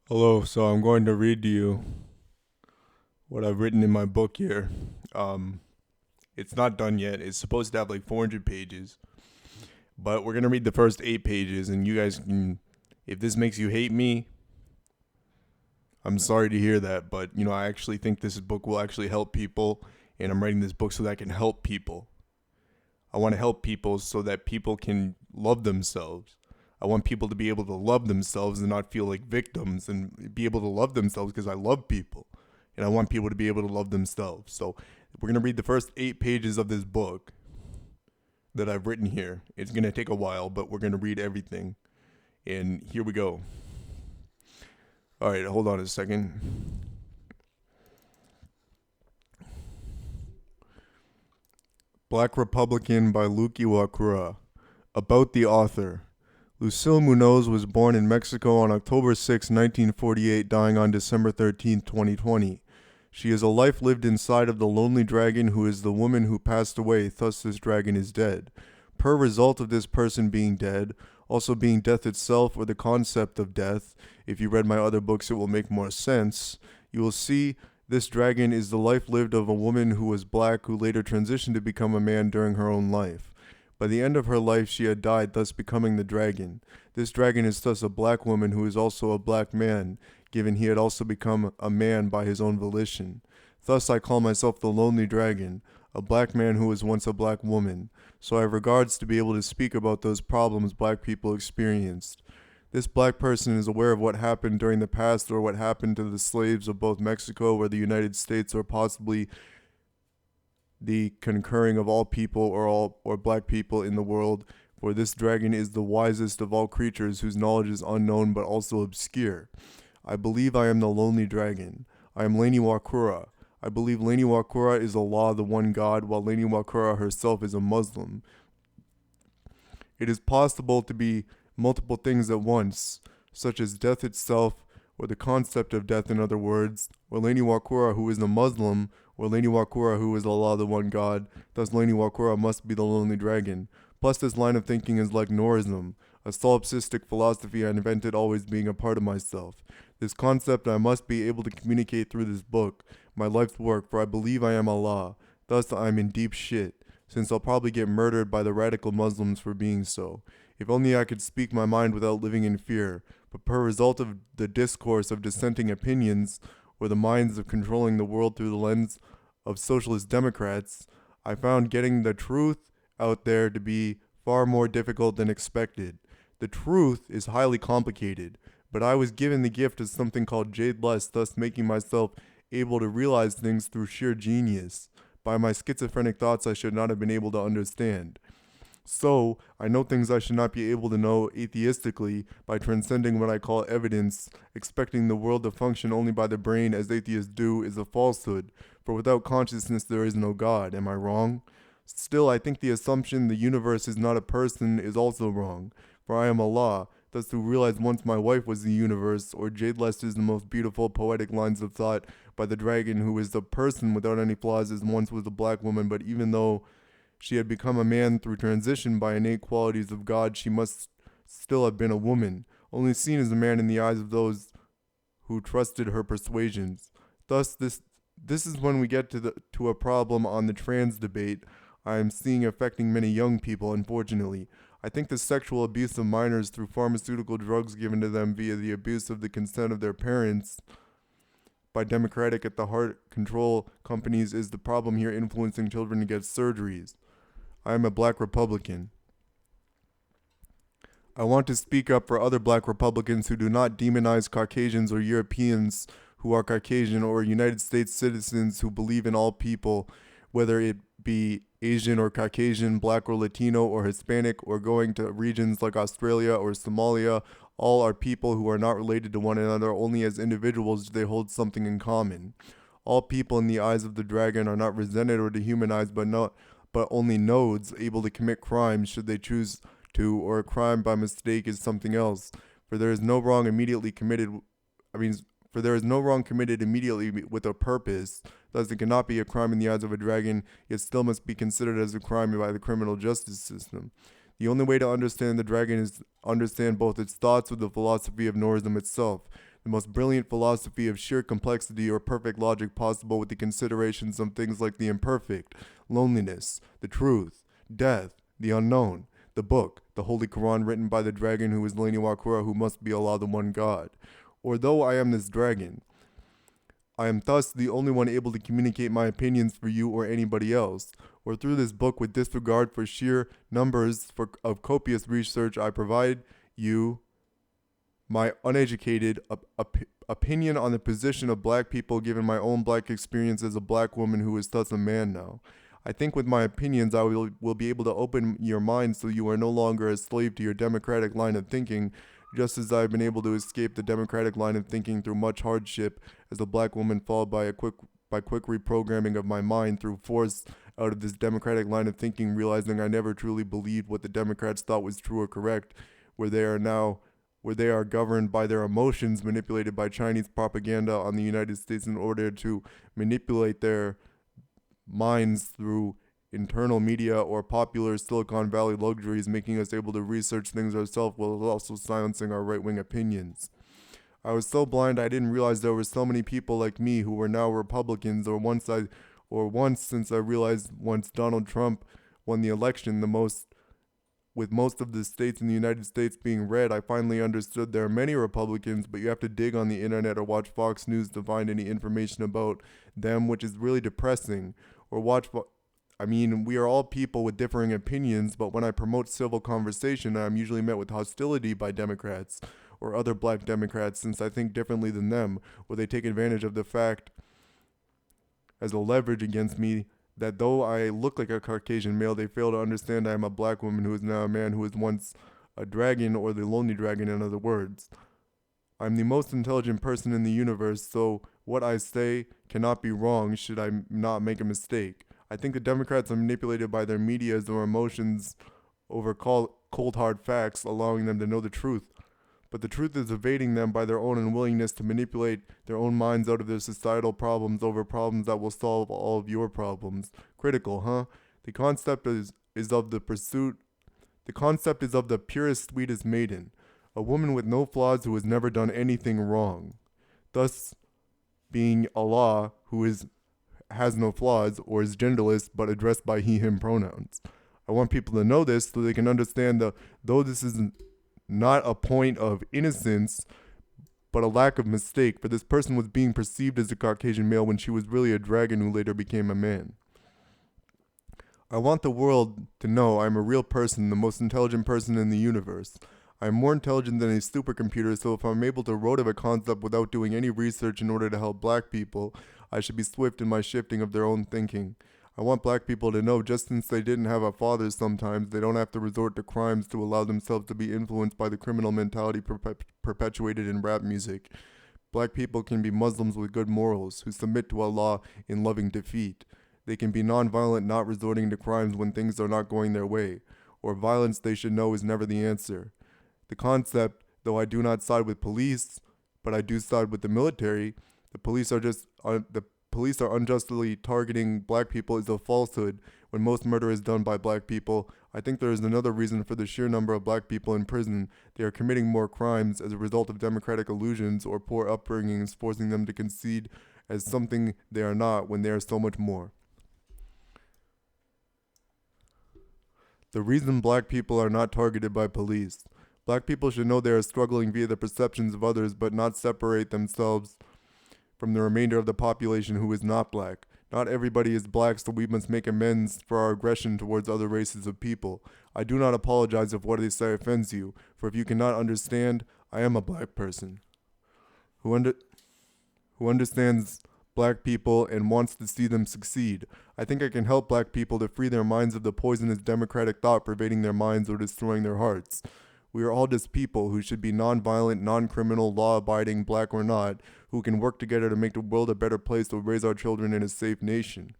Hello, so I'm going to read to you what I've written in my book here. Um, it's not done yet. It's supposed to have like 400 pages, but we're going to read the first 8 pages, and you guys can, if this makes you hate me, I'm sorry to hear that, but I actually think this book will actually help people, and I'm writing this book so that I can help people. I want to help people so that people can love themselves. I want people to be able to love themselves and not feel like victims and be able to love themselves because I love people. And I want people to be able to love themselves. So we're going to read the first 8 pages of this book that I've written here. It's going to take a while, but we're going to read everything. And here we go. All right, hold on a second. Black Republican by Luke Iwakura. About the author. Lucille Munoz was born in Mexico on October 6, 1948, dying on December 13, 2020. She is a life lived inside of the lonely dragon who is the woman who passed away, thus this dragon is dead. Per result of this person being dead, also being death itself or the concept of death, if you read my other books it will make more sense, you will see this dragon is the life lived of a woman who was black who later transitioned to become a man during her own life. By the end of her life, she had died, thus becoming the dragon. This dragon is thus a black woman who is also a black man, given he had also become a man by his own volition. Thus I call myself the lonely dragon, a black man who was once a black woman, so I have regards to be able to speak about those problems black people experienced. This black person is aware of what happened during the past or what happened to the slaves of both Mexico or the United States or possibly the concurring of all people or black people in the world, for this dragon is the wisest of all creatures whose knowledge is unknown but also obscure. I believe I am the lonely dragon. I am Lady Iwakura. I believe Lady Iwakura is Allah, the one God, while Lady Iwakura herself is a Muslim. It is possible to be multiple things at once, such as death itself, or the concept of death in other words, or Lady Iwakura who is a Muslim, or Lady Iwakura who is Allah the one God, thus Lady Iwakura must be the lonely dragon. Plus this line of thinking is like Norism, a solipsistic philosophy I invented always being a part of myself. This concept I must be able to communicate through this book, my life's work, for I believe I am Allah. Thus I am in deep shit, since I'll probably get murdered by the radical Muslims for being so. If only I could speak my mind without living in fear, but per result of the discourse of dissenting opinions, or the minds of controlling the world through the lens of socialist democrats, I found getting the truth out there to be far more difficult than expected. The truth is highly complicated, but I was given the gift of something called jade lust, thus making myself able to realize things through sheer genius. By my schizophrenic thoughts I should not have been able to understand. So, I know things I should not be able to know atheistically by transcending what I call evidence. Expecting the world to function only by the brain as atheists do is a falsehood, for without consciousness there is no God. Am I wrong? Still, I think the assumption the universe is not a person is also wrong, for I am Allah. Thus, to realize once my wife was the universe, or Jade Lest is the most beautiful poetic lines of thought by the dragon who is the person without any flaws as once was a black woman, but even though she had become a man through transition by innate qualities of God, she must still have been a woman, only seen as a man in the eyes of those who trusted her persuasions. Thus, this is when we get to a problem on the trans debate I am seeing affecting many young people, unfortunately. I think the sexual abuse of minors through pharmaceutical drugs given to them via the abuse of the consent of their parents by democratic at the heart control companies is the problem here influencing children to get surgeries. I am a black Republican. I want to speak up for other black Republicans who do not demonize Caucasians or Europeans who are Caucasian or United States citizens who believe in all people, whether it be Asian or Caucasian, black or Latino or Hispanic, or going to regions like Australia or Somalia. All are people who are not related to one another, only as individuals do they hold something in common. All people in the eyes of the dragon are not resented or dehumanized, but only nodes able to commit crimes should they choose to, or a crime by mistake is something else. For there is no wrong immediately committed. I mean, for there is no wrong committed immediately with a purpose. Thus, it cannot be a crime in the eyes of a dragon, yet still must be considered as a crime by the criminal justice system. The only way to understand the dragon is to understand both its thoughts with the philosophy of Norism itself. the most brilliant philosophy of sheer complexity or perfect logic possible with the considerations of things like the imperfect, loneliness, the truth, death, the unknown, the book, the Holy Quran written by the dragon who is Iwakura, who must be Allah the one God. Or though I am this dragon, I am thus the only one able to communicate my opinions for you or anybody else. Or through this book, with disregard for sheer numbers of copious research, I provide you my uneducated opinion on the position of black people given my own black experience as a black woman who is thus a man now. I think with my opinions I will be able to open your mind so you are no longer a slave to your democratic line of thinking, just as I have been able to escape the democratic line of thinking through much hardship as a black woman, followed by quick reprogramming of my mind through force out of this democratic line of thinking, realizing I never truly believed what the Democrats thought was true or correct, where they are governed by their emotions, manipulated by Chinese propaganda on the United States in order to manipulate their minds through internal media or popular Silicon Valley luxuries, making us able to research things ourselves while also silencing our right-wing opinions. I was so blind I didn't realize there were so many people like me who were now Republicans, or once since I realized once Donald Trump won the election, with most of the states in the United States being red, I finally understood there are many Republicans, but you have to dig on the internet or watch Fox News to find any information about them, which is really depressing. Or we are all people with differing opinions, but when I promote civil conversation, I'm usually met with hostility by Democrats or other black Democrats, since I think differently than them, or they take advantage of the fact as a leverage against me that though I look like a Caucasian male, they fail to understand I am a black woman who is now a man who was once a dragon, or the lonely dragon in other words. I'm the most intelligent person in the universe, so what I say cannot be wrong should I not make a mistake. I think the Democrats are manipulated by their medias or emotions over cold hard facts, allowing them to know the truth. But the truth is evading them by their own unwillingness to manipulate their own minds out of their societal problems over problems that will solve all of your problems. Critical, huh? The concept is of the purest, sweetest maiden, a woman with no flaws who has never done anything wrong. Thus being Allah, who has no flaws or is genderless but addressed by he, him pronouns. I want people to know this so they can understand that though this is not a point of innocence, but a lack of mistake, for this person was being perceived as a Caucasian male when she was really a dragon who later became a man. I want the world to know I'm a real person, the most intelligent person in the universe. I am more intelligent than a supercomputer, so if I'm able to rote of a concept without doing any research in order to help black people, I should be swift in my shifting of their own thinking. I want black people to know just since they didn't have a father sometimes, they don't have to resort to crimes to allow themselves to be influenced by the criminal mentality perpetuated in rap music. Black people can be Muslims with good morals, who submit to Allah in loving defeat. They can be nonviolent, not resorting to crimes when things are not going their way, or violence they should know is never the answer. The concept, though I do not side with police, but I do side with the military, the police are unjustly targeting black people is a falsehood when most murder is done by black people. I think there is another reason for the sheer number of black people in prison. They are committing more crimes as a result of democratic illusions or poor upbringings, forcing them to concede as something they are not when they are so much more. The reason black people are not targeted by police. Black people should know they are struggling via the perceptions of others, but not separate themselves from the remainder of the population who is not black. Not everybody is black, so we must make amends for our aggression towards other races of people. I do not apologize if what I say offends you, for if you cannot understand, I am a black person who understands black people and wants to see them succeed. I think I can help black people to free their minds of the poisonous democratic thought pervading their minds or destroying their hearts. We are all just people who should be non-violent, non-criminal, law-abiding, black or not, who can work together to make the world a better place to raise our children in a safe nation.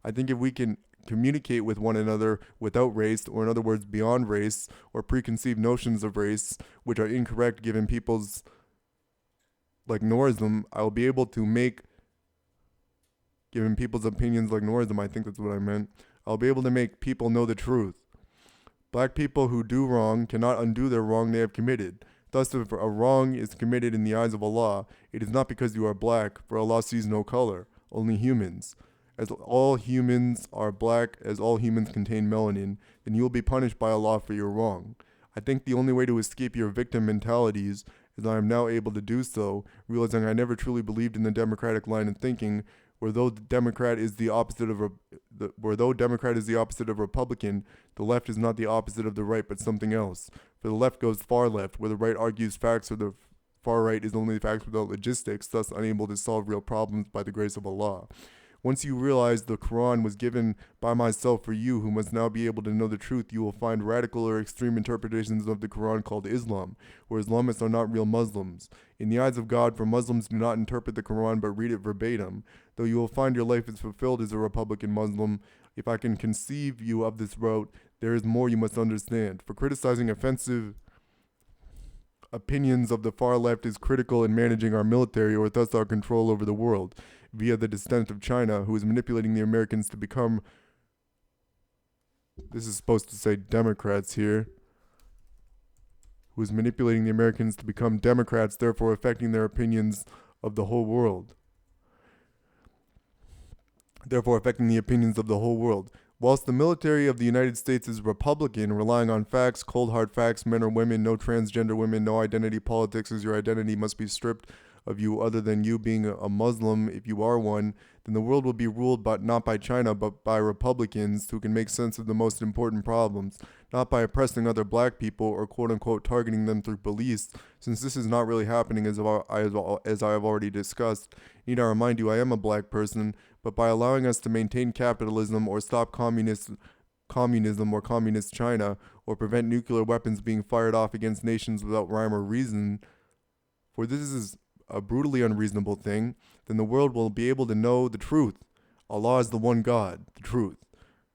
I think if we can communicate with one another without race, or in other words, beyond race, or preconceived notions of race, which are incorrect given people's like Norism, I'll be able to make, given people's opinions like Norism, I think that's what I meant, I'll be able to make people know the truth. Black people who do wrong cannot undo their wrong they have committed. Thus, if a wrong is committed in the eyes of Allah, it is not because you are black, for Allah sees no color, only humans. As all humans are black, as all humans contain melanin, then you will be punished by Allah for your wrong. I think the only way to escape your victim mentalities, as I am now able to do so, realizing I never truly believed in the democratic line of thinking, where though Democrat is the opposite of Republican, the left is not the opposite of the right, but something else. For the left goes far left, where the right argues facts, or the far right is only facts without logistics, thus unable to solve real problems by the grace of Allah. Once you realize the Quran was given by myself for you, who must now be able to know the truth, you will find radical or extreme interpretations of the Quran called Islam, where Islamists are not real Muslims. In the eyes of God, for Muslims do not interpret the Quran but read it verbatim. Though you will find your life is fulfilled as a Republican Muslim, if I can conceive you of this route, there is more you must understand. For criticizing offensive opinions of the far left is critical in managing our military, or thus our control over the world, via the descent of China, who is manipulating the Americans to become, this is supposed to say Democrats here, who is manipulating the Americans to become Democrats, therefore affecting their opinions of the whole world. Whilst the military of the United States is Republican, relying on facts, cold hard facts, men or women, no transgender women, no identity politics, as your identity must be stripped of you other than you being a Muslim, if you are one, then the world will be ruled not by China, but by Republicans who can make sense of the most important problems, not by oppressing other black people or quote-unquote targeting them through police, since this is not really happening as I have already discussed. Need I remind you, I am a black person, but by allowing us to maintain capitalism or stop communism or communist China, or prevent nuclear weapons being fired off against nations without rhyme or reason, for this is a brutally unreasonable thing, then the world will be able to know the truth. Allah is the one God, the truth.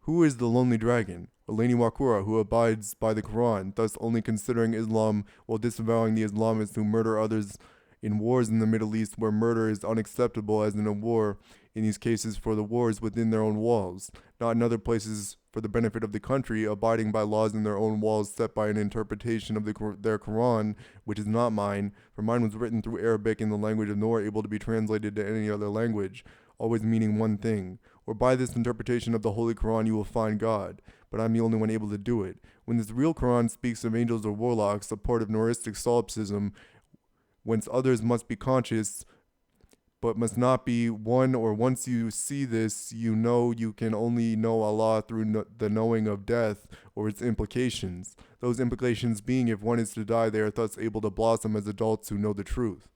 Who is the lonely dragon? Or Iwakura, who abides by the Quran, thus only considering Islam while disavowing the Islamists who murder others in wars in the Middle East, where murder is unacceptable as in a war, in these cases for the wars within their own walls, not in other places for the benefit of the country, abiding by laws in their own walls set by an interpretation of their Quran, which is not mine, for mine was written through Arabic in the language of nor able to be translated to any other language, always meaning one thing. Or by this interpretation of the Holy Quran you will find God, but I'm the only one able to do it. When this real Quran speaks of angels or warlocks, a part of Noristic solipsism, whence others must be conscious, but must not be one, or once you see this, you know you can only know Allah through the knowing of death or its implications. Those implications being, if one is to die, they are thus able to blossom as adults who know the truth.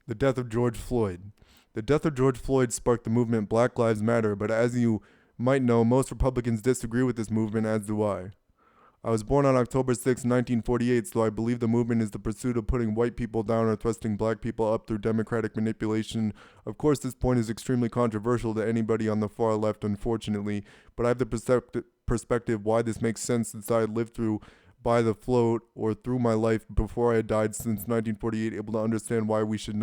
The death of George Floyd. The death of George Floyd sparked the movement Black Lives Matter, but as you might know, most Republicans disagree with this movement, as do I. I was born on October 6, 1948, so I believe the movement is the pursuit of putting white people down or thrusting black people up through democratic manipulation. Of course, this point is extremely controversial to anybody on the far left, unfortunately, but I have the perspective why this makes sense since I had lived through by the float or through my life before I had died since 1948, able to understand why we should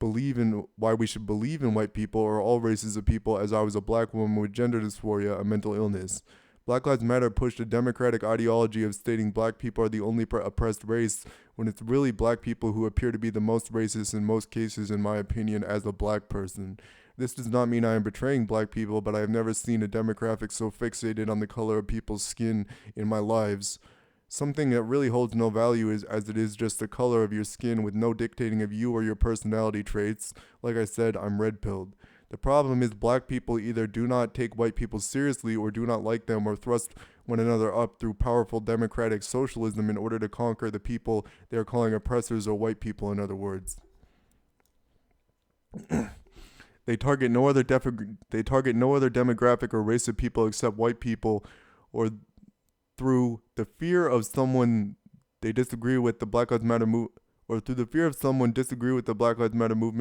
believe in white people or all races of people, as I was a black woman with gender dysphoria, a mental illness. Black Lives Matter pushed a democratic ideology of stating black people are the only oppressed race, when it's really black people who appear to be the most racist in most cases, in my opinion, as a black person. This does not mean I am betraying black people, but I have never seen a demographic so fixated on the color of people's skin in my lives. Something that really holds no value as it is just the color of your skin with no dictating of you or your personality traits. Like I said, I'm red-pilled. The problem is black people either do not take white people seriously or do not like them or thrust one another up through powerful democratic socialism in order to conquer the people they are calling oppressors, or white people in other words. They target no other demographic or race of people except white people, or through the fear of someone they disagree with the Black Lives Matter movement,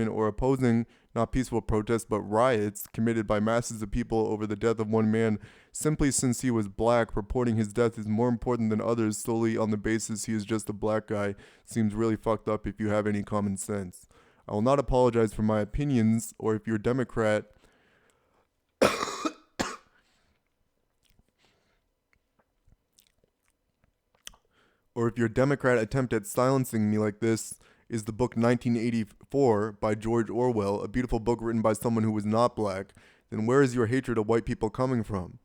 or opposing not peaceful protests but riots committed by masses of people over the death of one man simply since he was black. Reporting his death is more important than others solely on the basis he is just a black guy seems really fucked up if you have any common sense. I will not apologize for my opinions, or if you're a Democrat, Or if your Democrat attempt at silencing me like this is the book 1984 by George Orwell, a beautiful book written by someone who was not black, then where is your hatred of white people coming from?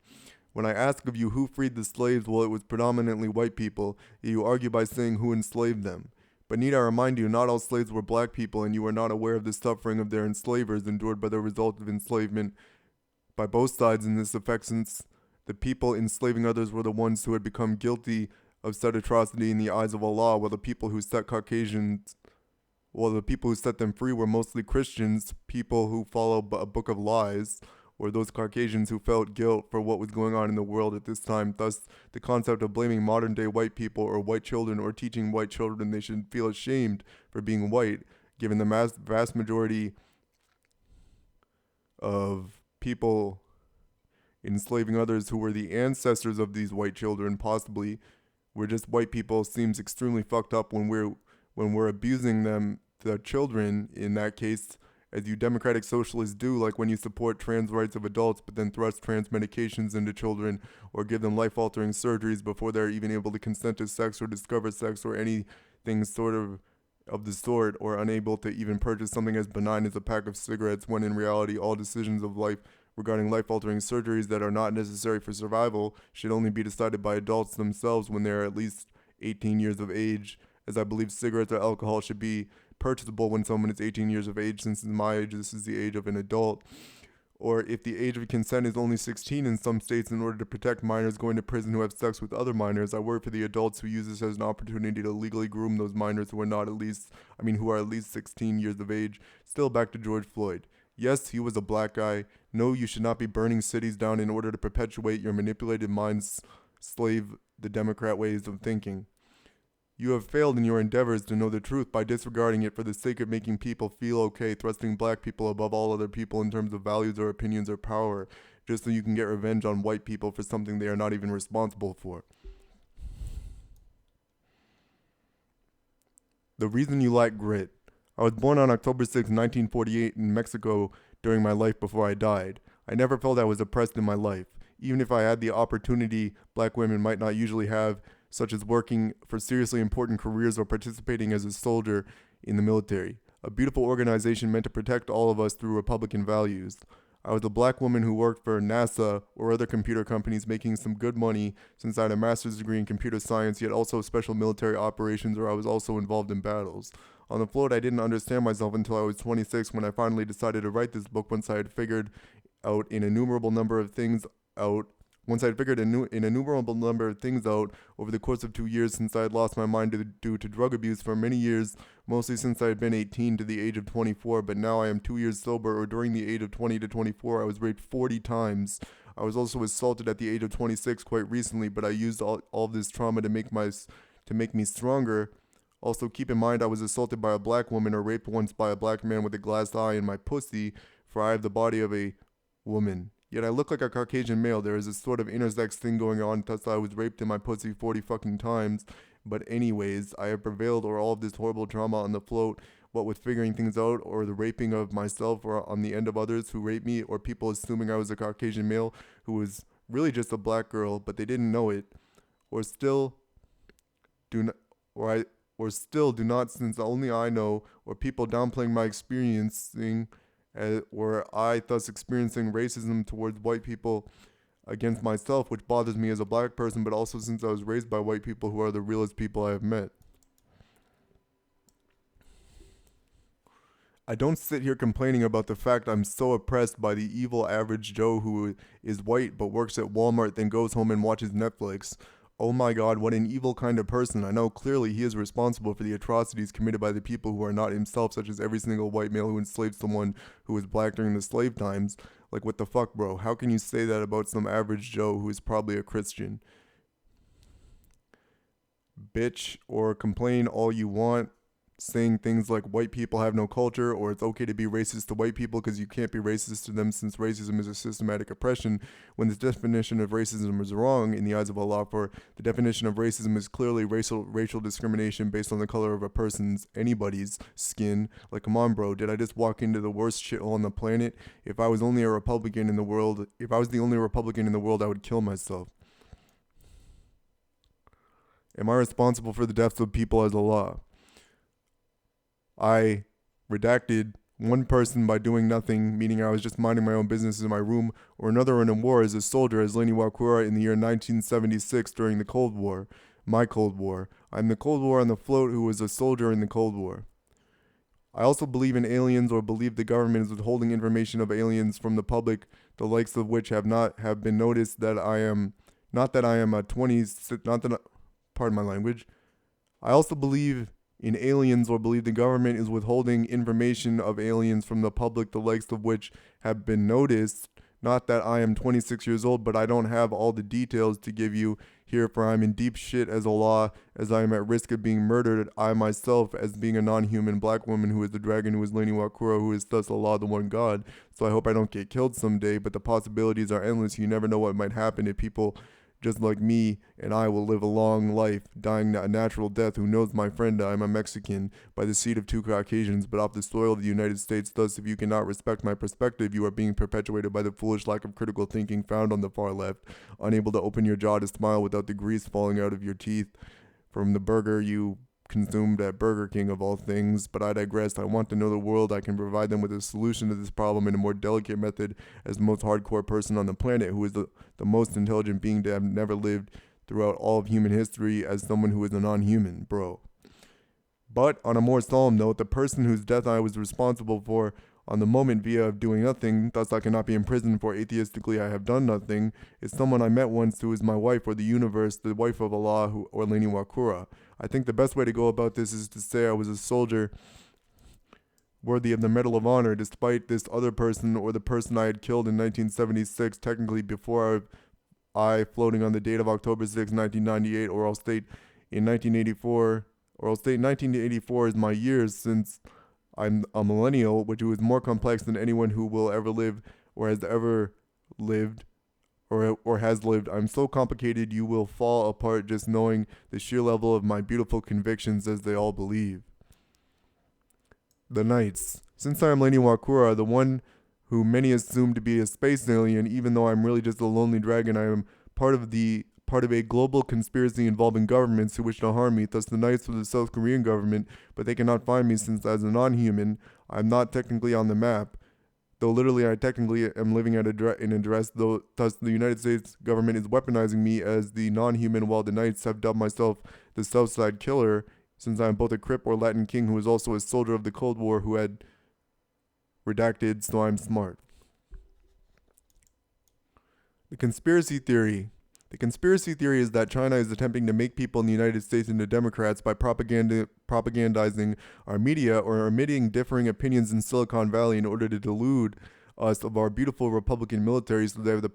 When I ask of you who freed the slaves, well, it was predominantly white people, you argue by saying who enslaved them. But need I remind you, not all slaves were black people, and you are not aware of the suffering of their enslavers endured by the result of enslavement by both sides in this effect, since the people enslaving others were the ones who had become guilty of said atrocity in the eyes of Allah, while the people who set them free were mostly Christians, people who follow a book of lies, or those Caucasians who felt guilt for what was going on in the world at this time. Thus, the concept of blaming modern-day white people or white children or teaching white children they should feel ashamed for being white, given the vast majority of people enslaving others who were the ancestors of these white children, possibly, were just white people, seems extremely fucked up when we're abusing them, the children, in that case, as you democratic socialists do, like when you support trans rights of adults but then thrust trans medications into children or give them life-altering surgeries before they're even able to consent to sex or discover sex or anything of the sort, or unable to even purchase something as benign as a pack of cigarettes, when in reality all decisions of life regarding life-altering surgeries that are not necessary for survival should only be decided by adults themselves when they are at least 18 years of age, as I believe cigarettes or alcohol should be purchasable when someone is 18 years of age, since in my age this is the age of an adult. Or if the age of consent is only 16 in some states in order to protect minors going to prison who have sex with other minors, I worry for the adults who use this as an opportunity to legally groom those minors who are at least 16 years of age. Still, back to George Floyd. Yes, he was a black guy. No, you should not be burning cities down in order to perpetuate your manipulated minds, slave the Democrat ways of thinking. You have failed in your endeavors to know the truth by disregarding it for the sake of making people feel okay, thrusting black people above all other people in terms of values or opinions or power, just so you can get revenge on white people for something they are not even responsible for. The reason you lack grit. I was born on October 6, 1948 in Mexico during my life before I died. I never felt I was oppressed in my life. Even if I had the opportunity black women might not usually have, such as working for seriously important careers or participating as a soldier in the military. A beautiful organization meant to protect all of us through Republican values. I was a black woman who worked for NASA or other computer companies, making some good money since I had a master's degree in computer science, yet also special military operations, where I was also involved in battles. On the float, I didn't understand myself until I was 26, when I finally decided to write this book once I had figured out an innumerable number of things out over the course of 2 years, since I had lost my mind due to drug abuse for many years, mostly since I had been 18 to the age of 24, but now I am 2 years sober, or during the age of 20 to 24, I was raped 40 times. I was also assaulted at the age of 26 quite recently, but I used all this trauma to make me stronger. Also, keep in mind I was assaulted by a black woman or raped once by a black man with a glass eye in my pussy, for I have the body of a woman. Yet I look like a Caucasian male. There is a sort of intersex thing going on, thus I was raped in my pussy 40 fucking times. But anyways, I have prevailed over all of this horrible trauma on the float, what with figuring things out, or the raping of myself, or on the end of others who raped me, or people assuming I was a Caucasian male who was really just a black girl, but they didn't know it, or still do not, since only I know, or people downplaying my experiencing, or I thus experiencing racism towards white people against myself, which bothers me as a black person, but also since I was raised by white people who are the realest people I have met. I don't sit here complaining about the fact I'm so oppressed by the evil average Joe who is white but works at Walmart, then goes home and watches Netflix. Oh my God, what an evil kind of person. I know clearly he is responsible for the atrocities committed by the people who are not himself, such as every single white male who enslaved someone who was black during the slave times. Like, what the fuck, bro? How can you say that about some average Joe who is probably a Christian? Bitch, or complain all you want, saying things like white people have no culture, or it's okay to be racist to white people because you can't be racist to them since racism is a systematic oppression, when the definition of racism is wrong in the eyes of Allah, for the definition of racism is clearly racial discrimination based on the color of anybody's skin. Like, come on, bro, did I just walk into the worst shithole on the planet? If I was the only Republican in the world, I would kill myself. Am I responsible for the deaths of people as Allah? I redacted one person by doing nothing, meaning I was just minding my own business in my room, or another in a war as a soldier as Iwakura in the year 1976 during the Cold War. My Cold War. I'm the Cold War on the float who was a soldier in the Cold War. I also believe in aliens or believe the government is withholding information of aliens from the public, the likes of which have been noticed that I am not that I am a 20 not that pardon my language. I also believe in aliens or believe the government is withholding information of aliens from the public, the likes of which have been noticed. Not that I am 26 years old, but I don't have all the details to give you here, for I am in deep shit as Allah, as I am at risk of being murdered, I myself, as being a non-human black woman who is the dragon, who is Leni Wakura, who is thus Allah, the one God. So I hope I don't get killed someday, but the possibilities are endless. You never know what might happen if people just like me and I will live a long life, dying a natural death. Who knows, my friend, I am a Mexican by the seed of two Caucasians, but off the soil of the United States. Thus, if you cannot respect my perspective, you are being perpetuated by the foolish lack of critical thinking found on the far left, unable to open your jaw to smile without the grease falling out of your teeth from the burger you consumed at Burger King of all things. But I digress. I want to know the world. I can provide them with a solution to this problem in a more delicate method as the most hardcore person on the planet, who is the most intelligent being to have never lived throughout all of human history, as someone who is a non-human, bro. But on a more solemn note, the person whose death I was responsible for on the moment via of doing nothing, thus I cannot be imprisoned, for atheistically I have done nothing, is someone I met once who is my wife, or the universe, the wife of Allah, or Leni Wakura. I think the best way to go about this is to say I was a soldier worthy of the Medal of Honor, despite this other person, or the person I had killed in 1976, technically before I floating on the date of October 6, 1998, or I'll state in 1984, or I'll state 1984 is my years, since I'm a millennial, which is more complex than anyone who will ever live or has ever lived or has lived. I'm so complicated you will fall apart just knowing the sheer level of my beautiful convictions, as they all believe. The Knights. Since I am Leni Wakura, the one who many assume to be a space alien, even though I'm really just a lonely dragon, I am part of a global conspiracy involving governments who wish to harm me, thus the Knights of the South Korean government, but they cannot find me since as a non-human, I'm not technically on the map, though literally I technically am living in a dress, though thus the United States government is weaponizing me as the non-human, while the Knights have dubbed myself the Southside Killer, since I am both a Crip or Latin king who is also a soldier of the Cold War who had redacted, so I'm smart. The conspiracy theory. The conspiracy theory is that China is attempting to make people in the United States into Democrats by propagandizing our media or emitting differing opinions in Silicon Valley in order to delude us of our beautiful Republican military, so they have a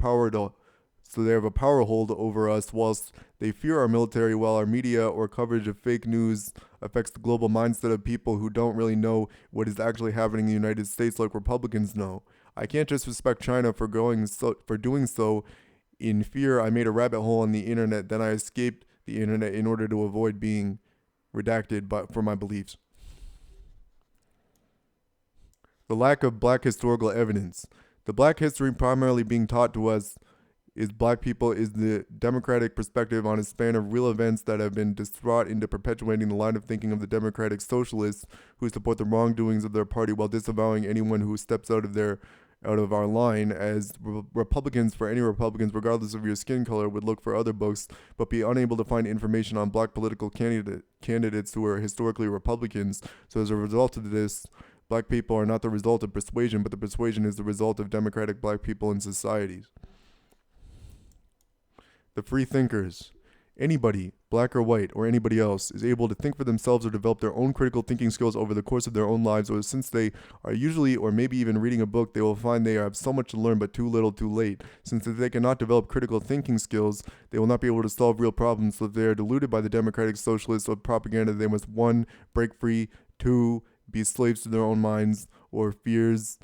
power hold over us, whilst they fear our military, while our media or coverage of fake news affects the global mindset of people who don't really know what is actually happening in the United States like Republicans know. I can't just respect China for doing so. In fear, I made a rabbit hole on the internet, then I escaped the internet in order to avoid being redacted for my beliefs. The lack of black historical evidence. The black history primarily being taught to us is black people is the democratic perspective on a span of real events that have been distraught into perpetuating the line of thinking of the democratic socialists who support the wrongdoings of their party while disavowing anyone who steps out of our line, as Republicans, for any Republicans, regardless of your skin color, would look for other books but be unable to find information on black political candidates who are historically Republicans. So as a result of this, black people are not the result of persuasion, but the persuasion is the result of democratic black people in societies. The free thinkers. Anybody, black or white, or anybody else, is able to think for themselves or develop their own critical thinking skills over the course of their own lives, or since they are usually or maybe even reading a book, they will find they have so much to learn but too little too late. Since if they cannot develop critical thinking skills, they will not be able to solve real problems, so if they are deluded by the democratic socialists or propaganda, they must 1. Break free, 2. Be slaves to their own minds or fears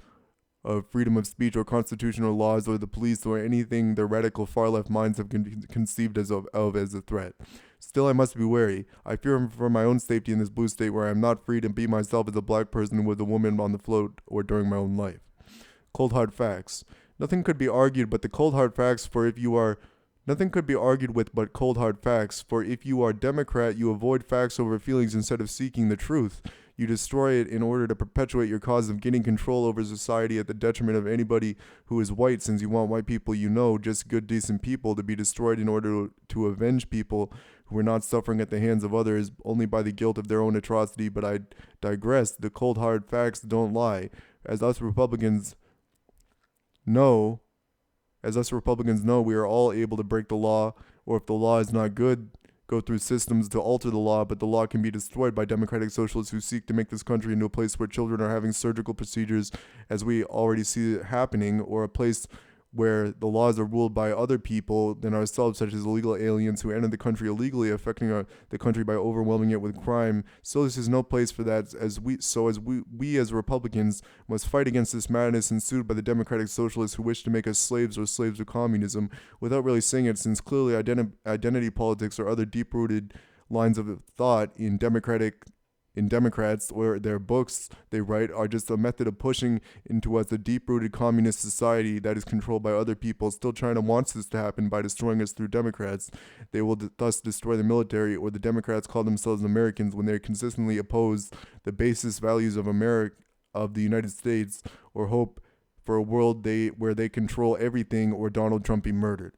of freedom of speech or constitutional laws or the police or anything their radical far-left minds have conceived as a threat. Still, I must be wary. I fear for my own safety in this blue state where I am not free to be myself as a black person with a woman on the float or during my own life. Cold hard facts. Nothing could be argued but the cold hard facts, for if you are Nothing could be argued with but cold hard facts, for if you are Democrat, you avoid facts over feelings instead of seeking the truth. You destroy it in order to perpetuate your cause of gaining control over society at the detriment of anybody who is white, since you want white people you know, just good, decent people, to be destroyed in order to avenge people who are not suffering at the hands of others only by the guilt of their own atrocity. But I digress. The cold hard facts don't lie. As us Republicans know, we are all able to break the law, or if the law is not good, go through systems to alter the law, but the law can be destroyed by democratic socialists who seek to make this country into a place where children are having surgical procedures, as we already see it happening, or a place where the laws are ruled by other people than ourselves, such as illegal aliens who entered the country illegally, affecting the country by overwhelming it with crime. So this is no place for that. We as Republicans must fight against this madness ensued by the democratic socialists who wish to make us slaves or slaves of communism, without really saying it, since clearly identity politics or other deep-rooted lines of thought in Democrats or their books they write are just a method of pushing into us a deep-rooted communist society that is controlled by other people. Still China wants this to happen by destroying us through Democrats. They will thus destroy the military, or the Democrats call themselves Americans when they consistently oppose the basis values of of the United States, or hope for a world where they control everything, or Donald Trump be murdered.